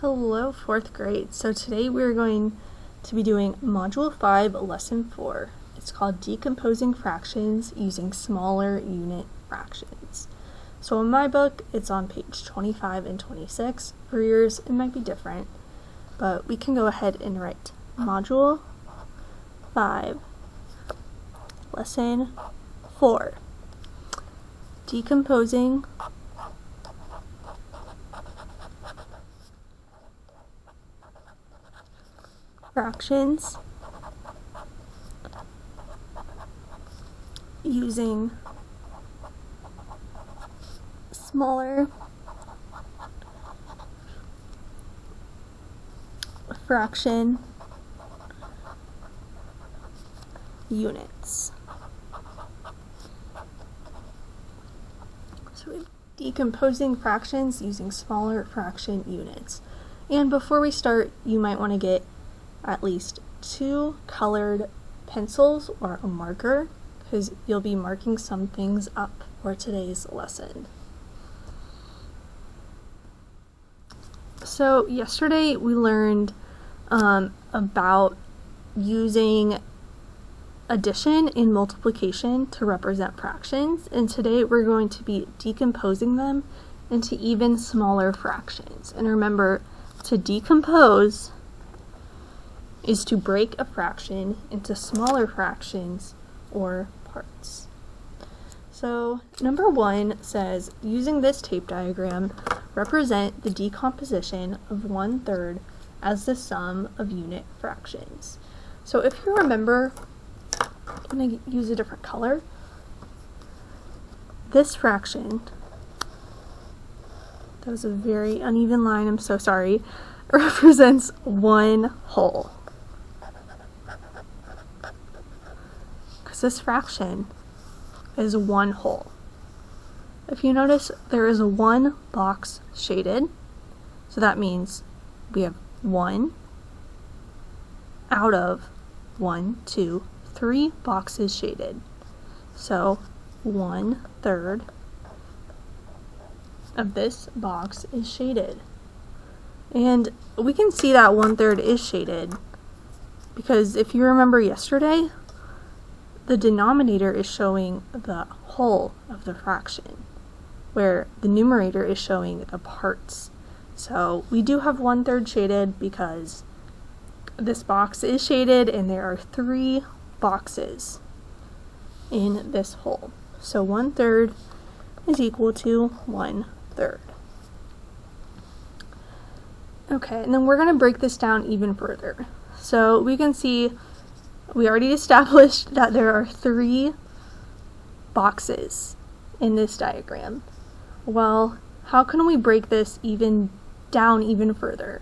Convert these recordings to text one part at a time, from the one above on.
Hello, 4th grade. So today we're going to be doing Module 5, Lesson 4. It's called Decomposing Fractions Using Smaller Unit Fractions. So in my book, it's on page 25 and 26. For yours, it might be different, but we can go ahead and write Module 5, Lesson 4. Decomposing fractions using smaller fraction units. So we're decomposing fractions using smaller fraction units. And before we start, you might want to get at least 2 colored pencils or a marker, because you'll be marking some things up for today's lesson. So yesterday we learned about using addition and multiplication to represent fractions, and today we're going to be decomposing them into even smaller fractions. And remember, to decompose is to break a fraction into smaller fractions or parts. So number 1 says, using this tape diagram, represent the decomposition of 1/3 as the sum of unit fractions. So if you remember, I'm going to use a different color. This fraction, that was a very uneven line, I'm so sorry, represents 1 whole. This fraction is 1 whole. If you notice, there is a 1 box shaded, so that means we have 1 out of 1, 2, 3 boxes shaded. So 1/3 of this box is shaded. And we can see that 1/3 is shaded because if you remember yesterday, the denominator is showing the whole of the fraction, where the numerator is showing the parts. So we do have 1/3 shaded because this box is shaded and there are 3 boxes in this whole. So 1/3 is equal to 1/3. Okay, and then we're going to break this down even further. So we can see we already established that there are 3 boxes in this diagram. Well, how can we break this down even further?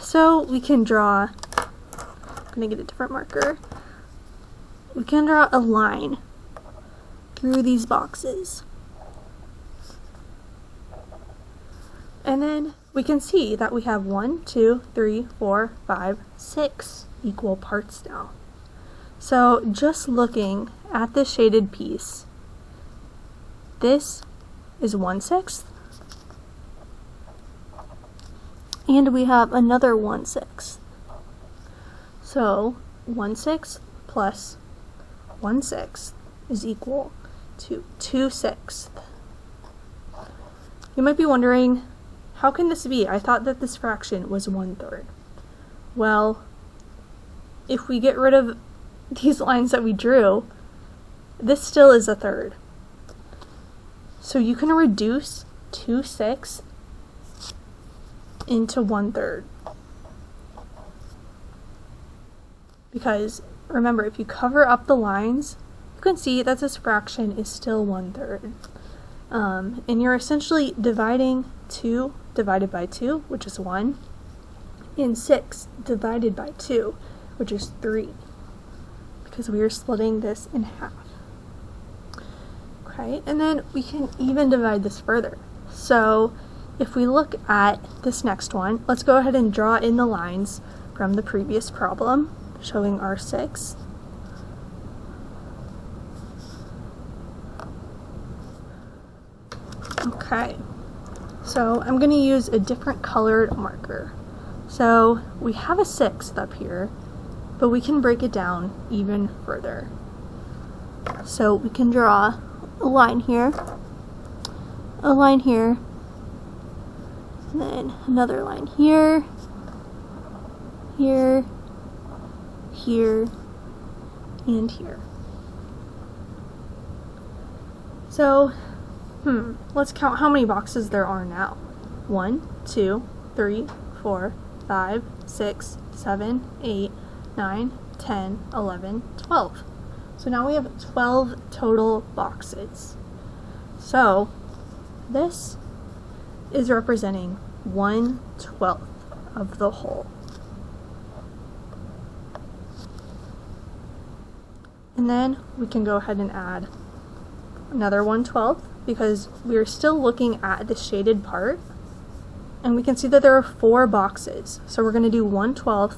So we can draw, I'm going to get a different marker. We can draw a line through these boxes. And then we can see that we have 1, 2, 3, 4, 5, 6 equal parts now. So just looking at this shaded piece, this is 1/6, and we have another 1/6. So 1/6 plus 1/6 is equal to 2/6. You might be wondering, how can this be? I thought that this fraction was 1/3. Well, if we get rid of these lines that we drew, this still is 1/3. So you can reduce 2/6 into 1/3. Because remember, if you cover up the lines, you can see that this fraction is still 1/3. And you're essentially dividing 2 divided by 2, which is 1, and 6 divided by 2, which is 3, because we are splitting this in half. Okay, and then we can even divide this further. So if we look at this next one, let's go ahead and draw in the lines from the previous problem, showing our 6. Okay, So I'm going to use a different colored marker. So we have a 6th up here, but we can break it down even further. So we can draw a line here, and then another line here, here, here, and here. So, let's count how many boxes there are now. 1, 2, 3, 4, 5, 6, 7, 8, 9, 10, 11, 12. So now we have 12 total boxes. So this is representing 1/12 of the whole. And then we can go ahead and add another 1/12 because we're still looking at the shaded part. And we can see that there are 4 boxes. So we're going to do 1/12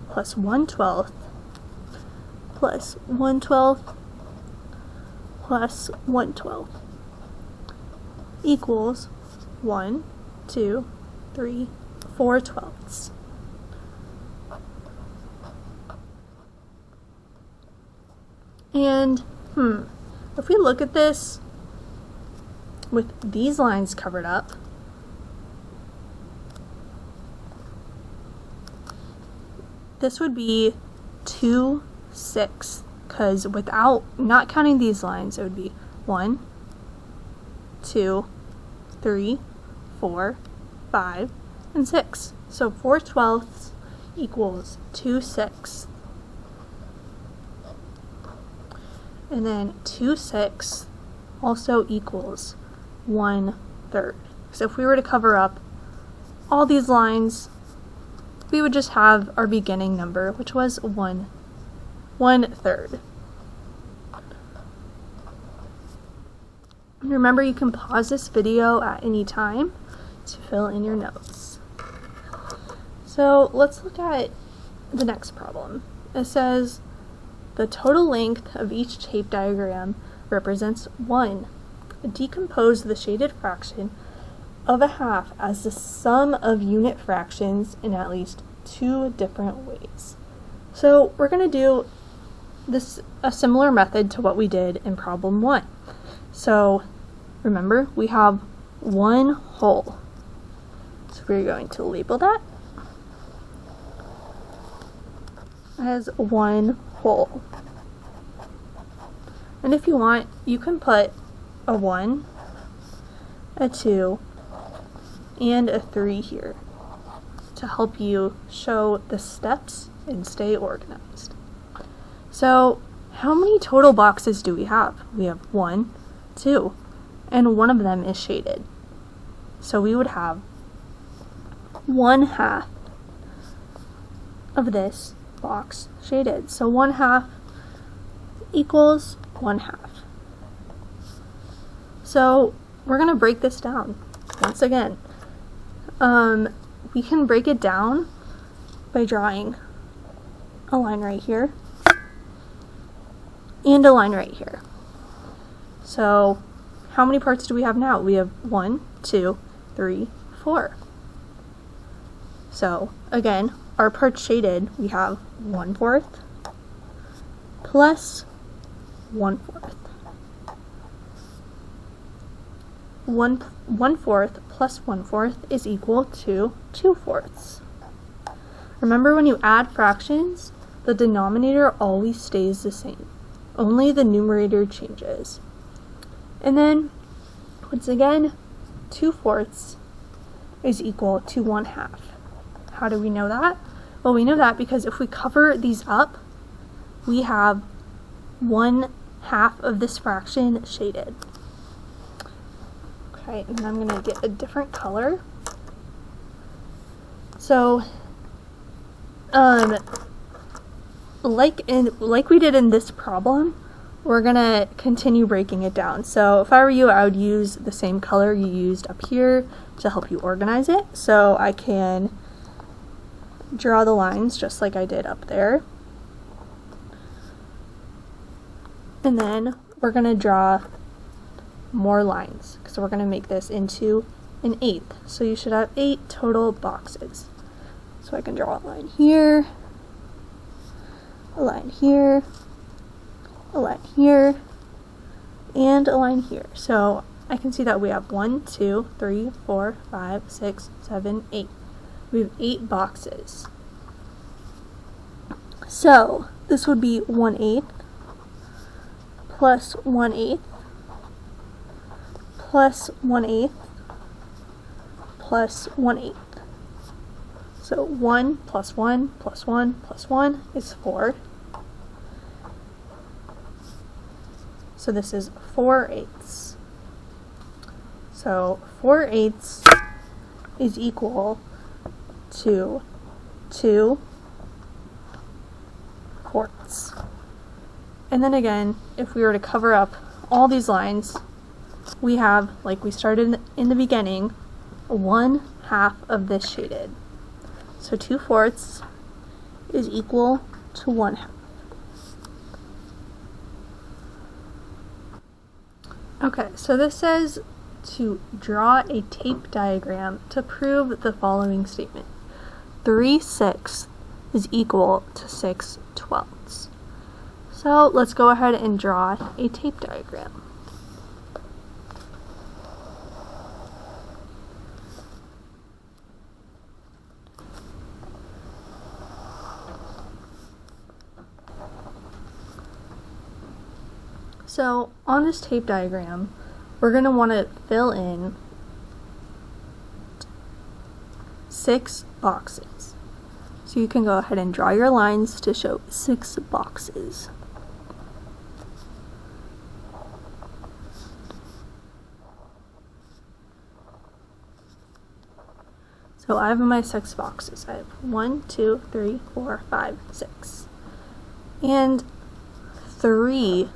plus 1/12 plus 1/12 plus 1/12 equals 1, 2, 3, 4 twelfths. And if we look at this with these lines covered up, this would be 2/6, because without not counting these lines, it would be 1, 2, 3, 4, 5, and 6. So 4/12 equals 2/6. And then 2/6 also equals 1/3. So if we were to cover up all these lines, we would just have our beginning number, which was 1/3. And remember, you can pause this video at any time to fill in your notes. So let's look at the next problem. It says the total length of each tape diagram represents 1. Decompose the shaded fraction of a half as the sum of unit fractions in at least 2 different ways. So we're going to do this a similar method to what we did in problem 1. So remember, we have 1 whole. So we're going to label that as 1 whole. And if you want, you can put a 1, a 2, and a 3 here to help you show the steps and stay organized. So how many total boxes do we have? We have 1, 2, and one of them is shaded. So we would have 1/2 of this box shaded. So 1/2 equals 1/2. So we're going to break this down once again. We can break it down by drawing a line right here and a line right here. So how many parts do we have now? We have 1, 2, 3, 4. So again, our parts shaded, we have 1/4 plus 1/4. 1/4 plus 1/4 is equal to 2/4. Remember, when you add fractions, the denominator always stays the same. Only the numerator changes. And then, once again, 2/4 is equal to 1/2. How do we know that? Well, we know that because if we cover these up, we have 1/2 of this fraction shaded. Okay, and then I'm going to get a different color. So, like we did in this problem, we're going to continue breaking it down. So if I were you, I would use the same color you used up here to help you organize it. So I can draw the lines just like I did up there. And then we're going to draw more lines because we're going to make this into an eighth. So you should have 8 total boxes. So I can draw a line here, a line here, a line here, and a line here. So I can see that we have 1, 2, 3, 4, 5, 6, 7, 8. We have 8 boxes. So this would be 1/8 plus 1/8 plus 1/8 plus 1/8. So 1 plus 1 plus 1 plus 1 is 4. So this is 4/8. So 4/8 is equal to 2 fourths. And then again, if we were to cover up all these lines, we have, like we started in the beginning, 1/2 of this shaded. So 2 fourths is equal to 1/2. Okay, so this says to draw a tape diagram to prove the following statement. 3/6 is equal to 6/12. So let's go ahead and draw a tape diagram. So on this tape diagram, we're going to want to fill in 6 boxes. So you can go ahead and draw your lines to show 6 boxes. So I have my 6 boxes. I have 1, 2, 3, 4, 5, 6. And 3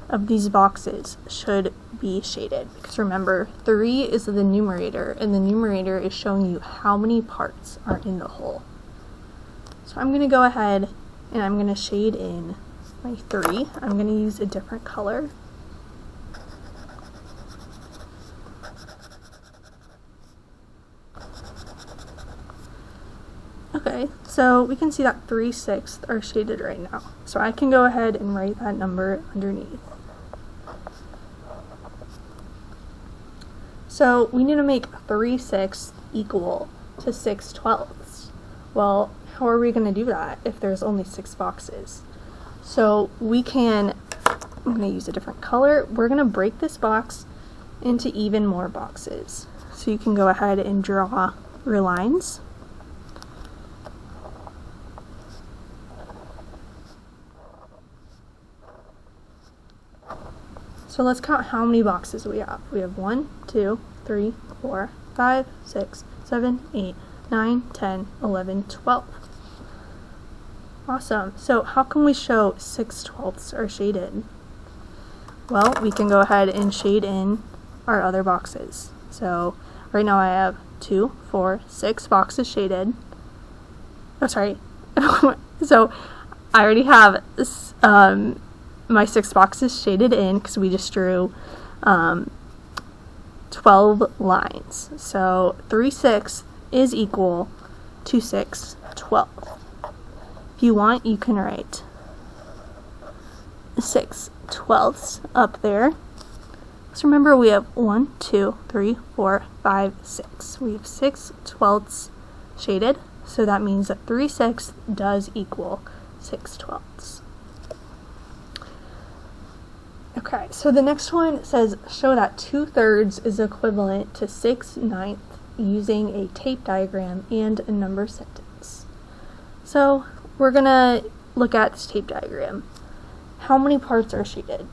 of these boxes should be shaded, because remember, 3 is the numerator, and the numerator is showing you how many parts are in the whole. So I'm going to go ahead and I'm going to shade in my 3. I'm going to use a different color. Okay, so we can see that 3/6 are shaded right now. So I can go ahead and write that number underneath. So we need to make 3/6 equal to 6/12. Well, how are we going to do that if there's only 6 boxes? So we can, I'm going to use a different color. We're going to break this box into even more boxes. So you can go ahead and draw your lines. So let's count how many boxes we have. We have 1, 2, 3, 4, 5, 6, 7, 8, 9, 10, 11, 12. Awesome. So how can we show 6/12 are shaded? Well, we can go ahead and shade in our other boxes. So right now I have 2, 4, 6 boxes shaded. Oh, sorry. So I already have this, my 6 boxes shaded in because we just drew 12 lines. So 3/6 is equal to 6/12. If you want, you can write 6/12 up there. So remember, we have 1, 2, 3, 4, 5, 6. We have 6/12 shaded, so that means that 3/6 does equal 6/12. Okay, so the next one says show that 2/3 is equivalent to 6/9 using a tape diagram and a number sentence. So we're gonna look at this tape diagram. How many parts are shaded?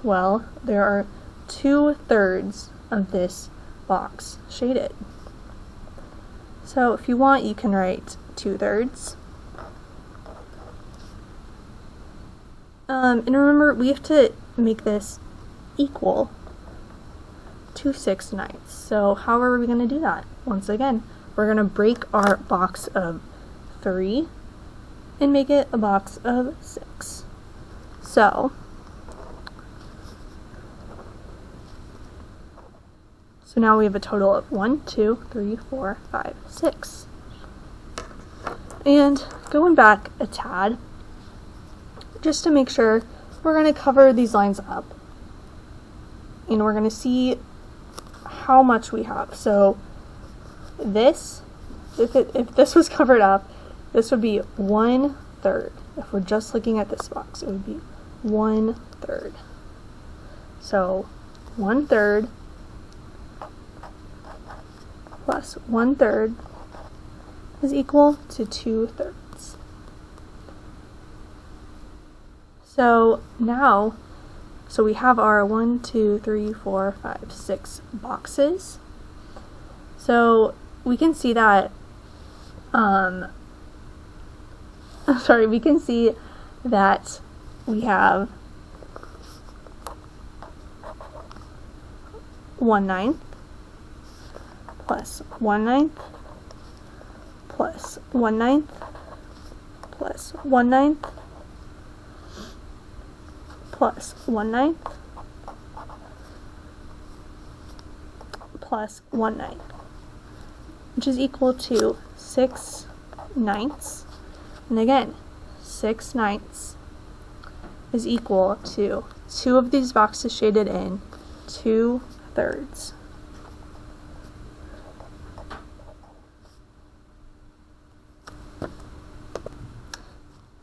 Well, there are 2/3 of this box shaded. So if you want, you can write 2/3. And remember, we have to make this equal to 6/9. So how are we going to do that? Once again, we're going to break our box of 3 and make it a box of 6. So So now we have a total of 1, 2, 3, 4, 5, 6. And going back a tad, just to make sure, we're going to cover these lines up. And we're going to see how much we have. So this, if this was covered up, this would be 1/3. If we're just looking at this box, it would be 1/3. So 1/3 plus 1/3 is equal to 2/3. So now, so we have our 1, 2, 3, 4, 5, 6 boxes. So we can see that, we can see that we have 1/9 plus 1/9 plus 1/9 plus 1/9 plus 1/9 plus 1/9, which is equal to 6/9. And again, 6/9 is equal to 2 of these boxes shaded in, 2/3.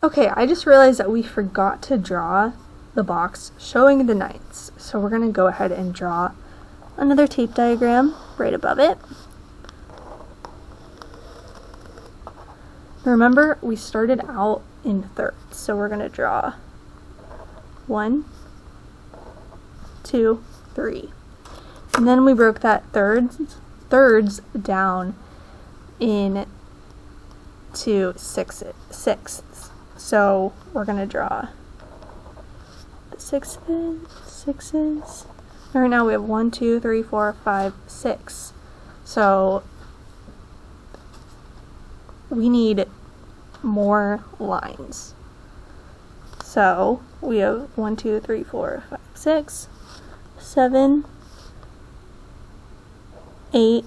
Okay, I just realized that we forgot to draw the box showing the ninths. So we're going to go ahead and draw another tape diagram right above it. Remember, we started out in thirds, so we're going to draw 1, 2, 3. And then we broke that thirds down into sixths. So we're going to draw the sixes. And right now we have 1, 2, 3, 4, 5, 6. So we need more lines. So we have 1, 2, 3, 4, 5, 6, 7, 8,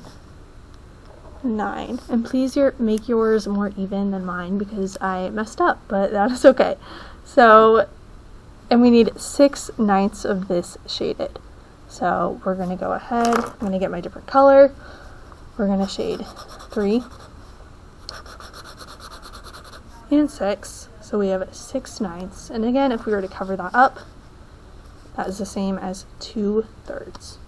9. And please make yours more even than mine because I messed up, but that is okay. So, and we need 6/9 of this shaded. So we're going to go ahead, I'm going to get my different color. We're going to shade 3 and 6. So we have 6/9. And again, if we were to cover that up, that is the same as 2/3.